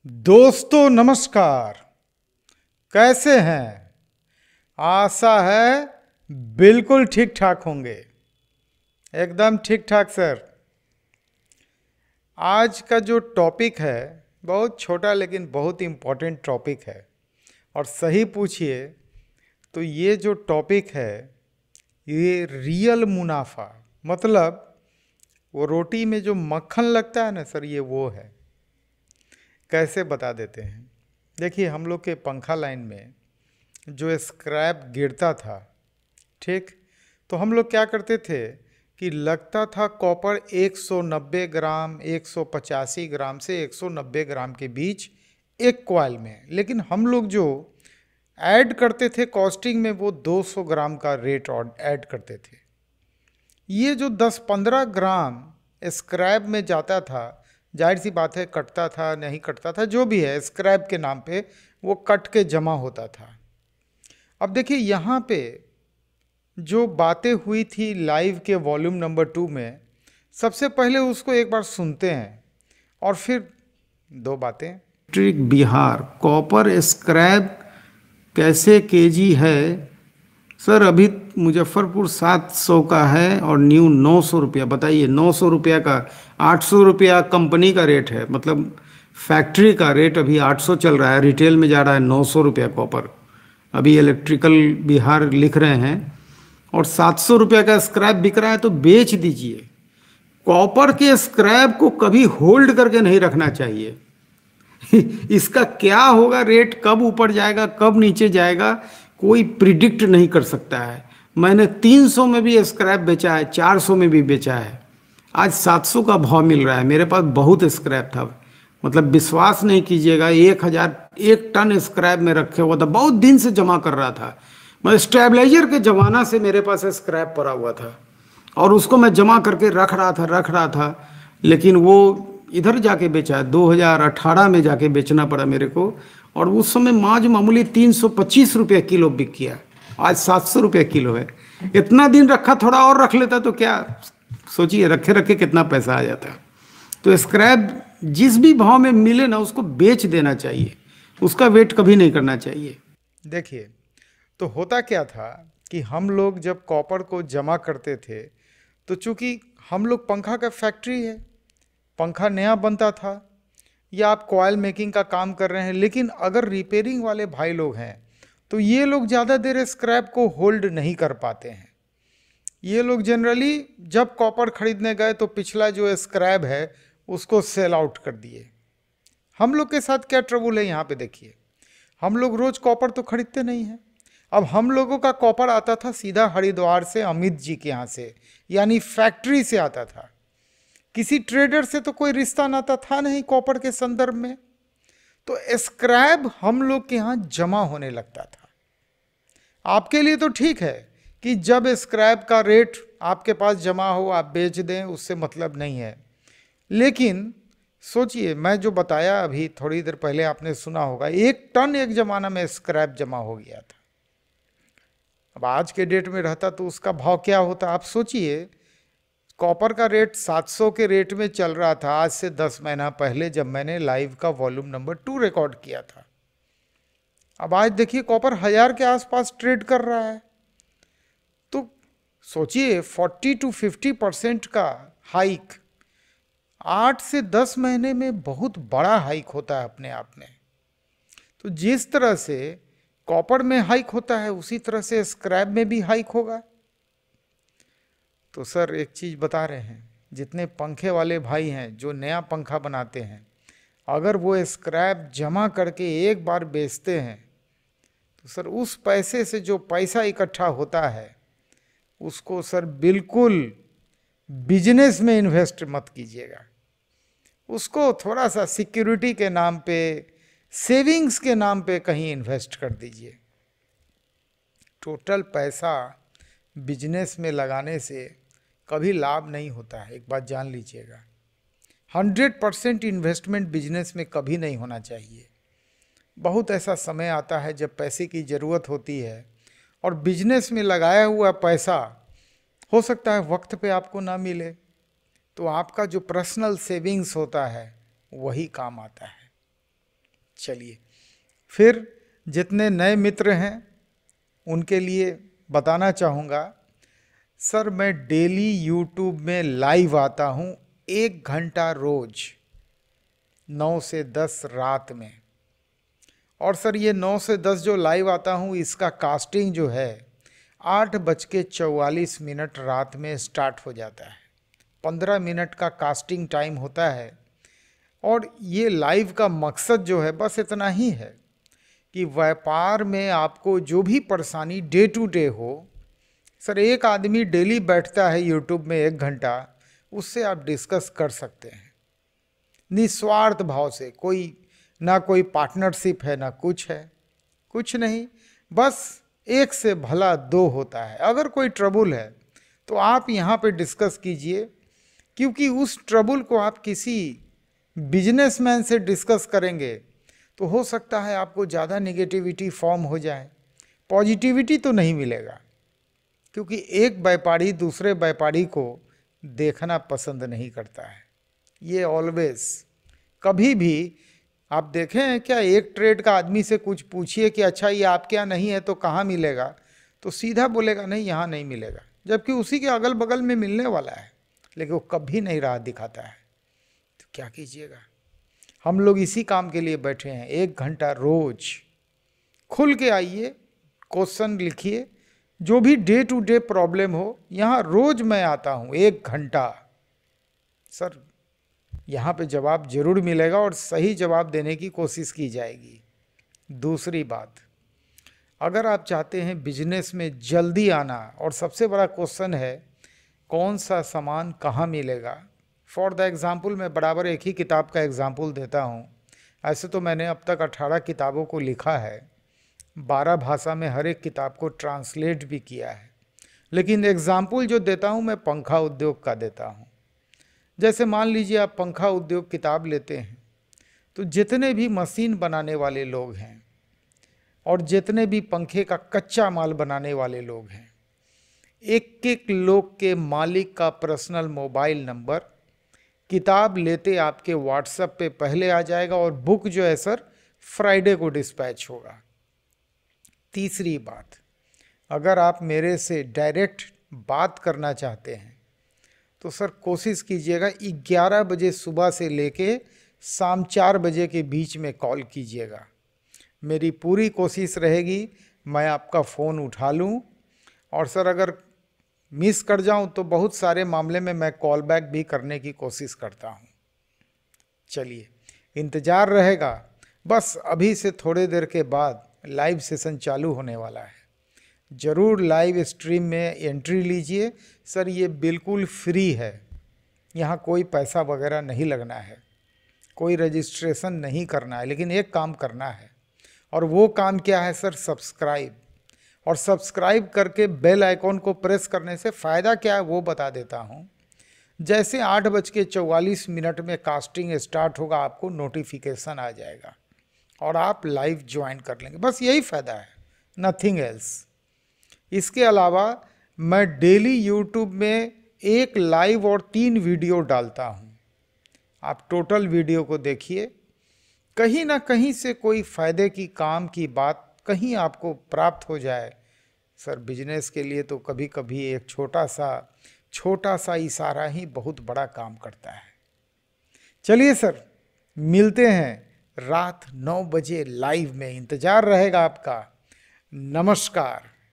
दोस्तों नमस्कार। कैसे हैं? आशा है बिल्कुल ठीक ठाक होंगे। एकदम ठीक ठाक सर। आज का जो टॉपिक है बहुत छोटा लेकिन बहुत इम्पोर्टेंट टॉपिक है। और सही पूछिए तो ये जो टॉपिक है ये रियल मुनाफा, मतलब वो रोटी में जो मक्खन लगता है ना सर, ये वो है। कैसे बता देते हैं। देखिए, हम लोग के पंखा लाइन में जो स्क्रैप गिरता था, ठीक, तो हम लोग क्या करते थे कि लगता था कॉपर 190 ग्राम 185 ग्राम से 190 ग्राम के बीच एक कॉइल में, लेकिन हम लोग जो ऐड करते थे कॉस्टिंग में वो 200 ग्राम का रेट ऐड करते थे। ये जो 10-15 ग्राम स्क्रैप में जाता था, जाहिर सी बात है कटता था नहीं कटता था, जो भी है स्क्रैप के नाम पे वो कट के जमा होता था। अब देखिए यहाँ पे जो बातें हुई थी लाइव के वॉल्यूम नंबर 2 में, सबसे पहले उसको एक बार सुनते हैं और फिर दो बातें। इलेक्ट्रिक बिहार कॉपर स्क्रैप कैसे केजी है सर? अभी मुजफ्फरपुर 700 का है और न्यू 900 रुपया। बताइए, 900 रुपया का 800 रुपया कंपनी का रेट है, मतलब फैक्ट्री का रेट अभी 800 चल रहा है, रिटेल में जा रहा है 900 रुपया कॉपर। अभी इलेक्ट्रिकल बिहार लिख रहे हैं और 700 रुपया का स्क्रैप बिक रहा है, तो बेच दीजिए। कॉपर के स्क्रैप को कभी होल्ड करके नहीं रखना चाहिए। इसका क्या होगा, रेट कब ऊपर जाएगा कब नीचे जाएगा कोई प्रिडिक्ट नहीं कर सकता है। मैंने 300 में भी स्क्रैप बेचा है, 400 में भी बेचा है। आज 700 का भाव मिल रहा है। मेरे पास बहुत स्क्रैप था, मतलब विश्वास नहीं कीजिएगा, 1 टन स्क्रैप में रखे हुआ था, बहुत दिन से जमा कर रहा था। मैं स्टेबलाइजर के ज़माना से मेरे पास स्क्रैप पड़ा हुआ था और उसको मैं जमा करके रख रहा था। लेकिन वो इधर जाके बेचा है, 2018 में जाके बेचना पड़ा मेरे को। और उस समय मामूली 325 रुपये किलो बिक गया, आज 700 रुपये किलो है। इतना दिन रखा, थोड़ा और रख लेता तो क्या, सोचिए रखे रखे कितना पैसा आ जाता। तो स्क्रैप जिस भी भाव में मिले ना उसको बेच देना चाहिए, उसका वेट कभी नहीं करना चाहिए। देखिए, तो होता क्या था कि हम लोग जब कॉपर को जमा करते थे तो चूंकि हम लोग पंखा का फैक्ट्री है, पंखा नया बनता था या आप कॉयल मेकिंग का काम कर रहे हैं, लेकिन अगर रिपेयरिंग वाले भाई लोग हैं तो ये लोग ज़्यादा देर स्क्रैप को होल्ड नहीं कर पाते हैं। ये लोग जनरली जब कॉपर खरीदने गए तो पिछला जो स्क्रैप है उसको सेल आउट कर दिए। हम लोग के साथ क्या ट्रबल है यहाँ पे देखिए, हम लोग रोज़ कॉपर तो खरीदते नहीं हैं। अब हम लोगों का कॉपर आता था सीधा हरिद्वार से, अमित जी के यहाँ से, यानी फैक्ट्री से आता था। किसी ट्रेडर से तो कोई रिश्ता नाता था नहीं कॉपर के संदर्भ में। तो स्क्रैप हम लोग के यहाँ जमा होने लगता था। आपके लिए तो ठीक है कि जब स्क्रैप का रेट आपके पास जमा हो आप बेच दें, उससे मतलब नहीं है। लेकिन सोचिए, मैं जो बताया अभी थोड़ी देर पहले आपने सुना होगा, 1 टन एक जमाना में स्क्रैप जमा हो गया था। अब आज के डेट में रहता तो उसका भाव क्या होता आप सोचिए। कॉपर का रेट 700 के रेट में चल रहा था आज से 10 महीना पहले, जब मैंने लाइव का वॉल्यूम नंबर 2 रिकॉर्ड किया था। अब आज देखिए कॉपर 1000 के आसपास ट्रेड कर रहा है। तो सोचिए 40-50% का हाइक 8 से 10 महीने में बहुत बड़ा हाइक होता है अपने आप में। तो जिस तरह से कॉपर में हाइक होता है उसी तरह से स्क्रैप में भी हाइक होगा। तो सर एक चीज़ बता रहे हैं, जितने पंखे वाले भाई हैं जो नया पंखा बनाते हैं, अगर वो स्क्रैप जमा करके एक बार बेचते हैं तो सर उस पैसे से जो पैसा इकट्ठा होता है उसको सर बिल्कुल बिजनेस में इन्वेस्ट मत कीजिएगा। उसको थोड़ा सा सिक्योरिटी के नाम पे, सेविंग्स के नाम पे कहीं इन्वेस्ट कर दीजिए। टोटल पैसा बिजनेस में लगाने से कभी लाभ नहीं होता है, एक बात जान लीजिएगा। 100% इन्वेस्टमेंट बिजनेस में कभी नहीं होना चाहिए। बहुत ऐसा समय आता है जब पैसे की ज़रूरत होती है और बिजनेस में लगाया हुआ पैसा हो सकता है वक्त पे आपको ना मिले, तो आपका जो पर्सनल सेविंग्स होता है वही काम आता है। चलिए, फिर जितने नए मित्र हैं उनके लिए बताना चाहूँगा, सर मैं डेली यूट्यूब में लाइव आता हूँ 1 घंटा रोज, 9 से 10 रात में। और सर ये 9 से 10 जो लाइव आता हूँ, इसका कास्टिंग जो है 8:44 रात में स्टार्ट हो जाता है। 15 मिनट का कास्टिंग टाइम होता है। और ये लाइव का मकसद जो है बस इतना ही है कि व्यापार में आपको जो भी परेशानी डे टू डे हो, सर एक आदमी डेली बैठता है यूट्यूब में 1 घंटा, उससे आप डिस्कस कर सकते हैं निस्वार्थ भाव से। ना कोई पार्टनरशिप है, ना कुछ है, कुछ नहीं, बस एक से भला दो होता है। अगर कोई ट्रबल है तो आप यहाँ पे डिस्कस कीजिए, क्योंकि उस ट्रबल को आप किसी बिजनेसमैन से डिस्कस करेंगे तो हो सकता है आपको ज़्यादा नेगेटिविटी फॉर्म हो जाए, पॉजिटिविटी तो नहीं मिलेगा, क्योंकि एक व्यापारी दूसरे व्यापारी को देखना पसंद नहीं करता है। ये ऑलवेज, कभी भी आप देखें हैं क्या, एक ट्रेड का आदमी से कुछ पूछिए कि अच्छा ये आपके यहाँ नहीं है तो कहाँ मिलेगा, तो सीधा बोलेगा नहीं यहाँ नहीं मिलेगा, जबकि उसी के अगल बगल में मिलने वाला है, लेकिन वो कभी नहीं राह दिखाता है। तो क्या कीजिएगा, हम लोग इसी काम के लिए बैठे हैं। 1 घंटा रोज खुल के आइए, क्वेश्चन लिखिए, जो भी डे टू डे प्रॉब्लम हो, यहाँ रोज मैं आता हूँ 1 घंटा। सर यहाँ पे जवाब जरूर मिलेगा और सही जवाब देने की कोशिश की जाएगी। दूसरी बात, अगर आप चाहते हैं बिजनेस में जल्दी आना, और सबसे बड़ा क्वेश्चन है कौन सा सामान कहाँ मिलेगा। फॉर द एग्ज़ाम्पल मैं बराबर एक ही किताब का एग्ज़ाम्पल देता हूँ। ऐसे तो मैंने अब तक 18 किताबों को लिखा है, 12 भाषा में हर एक किताब को ट्रांसलेट भी किया है, लेकिन एग्ज़ाम्पल जो देता हूँ मैं पंखा उद्योग का देता हूँ। जैसे मान लीजिए आप पंखा उद्योग किताब लेते हैं, तो जितने भी मशीन बनाने वाले लोग हैं और जितने भी पंखे का कच्चा माल बनाने वाले लोग हैं, एक एक लोग के मालिक का पर्सनल मोबाइल नंबर किताब लेते आपके व्हाट्सएप पे पहले आ जाएगा, और बुक जो है सर फ्राइडे को डिस्पैच होगा। तीसरी बात, अगर आप मेरे से डायरेक्ट बात करना चाहते हैं तो सर कोशिश कीजिएगा 11 बजे सुबह से लेके शाम 4 बजे के बीच में कॉल कीजिएगा। मेरी पूरी कोशिश रहेगी मैं आपका फ़ोन उठा लूं, और सर अगर मिस कर जाऊं तो बहुत सारे मामले में मैं कॉल बैक भी करने की कोशिश करता हूं। चलिए, इंतज़ार रहेगा। बस अभी से थोड़ी देर के बाद लाइव सेशन चालू होने वाला है, ज़रूर लाइव स्ट्रीम में एंट्री लीजिए। सर ये बिल्कुल फ्री है, यहाँ कोई पैसा वगैरह नहीं लगना है, कोई रजिस्ट्रेशन नहीं करना है, लेकिन एक काम करना है, और वो काम क्या है सर, सब्सक्राइब। और सब्सक्राइब करके बेल आइकॉन को प्रेस करने से फ़ायदा क्या है वो बता देता हूँ। जैसे 8:44 में कास्टिंग स्टार्ट होगा, आपको नोटिफिकेशन आ जाएगा और आप लाइव ज्वाइन कर लेंगे। बस यही फ़ायदा है, नथिंग एल्स। इसके अलावा मैं डेली यूट्यूब में 1 लाइव और 3 वीडियो डालता हूँ। आप टोटल वीडियो को देखिए, कहीं ना कहीं से कोई फ़ायदे की काम की बात कहीं आपको प्राप्त हो जाए। सर बिजनेस के लिए तो कभी कभी एक छोटा सा इशारा ही बहुत बड़ा काम करता है। चलिए सर, मिलते हैं रात 9 बजे लाइव में, इंतज़ार रहेगा आपका। नमस्कार।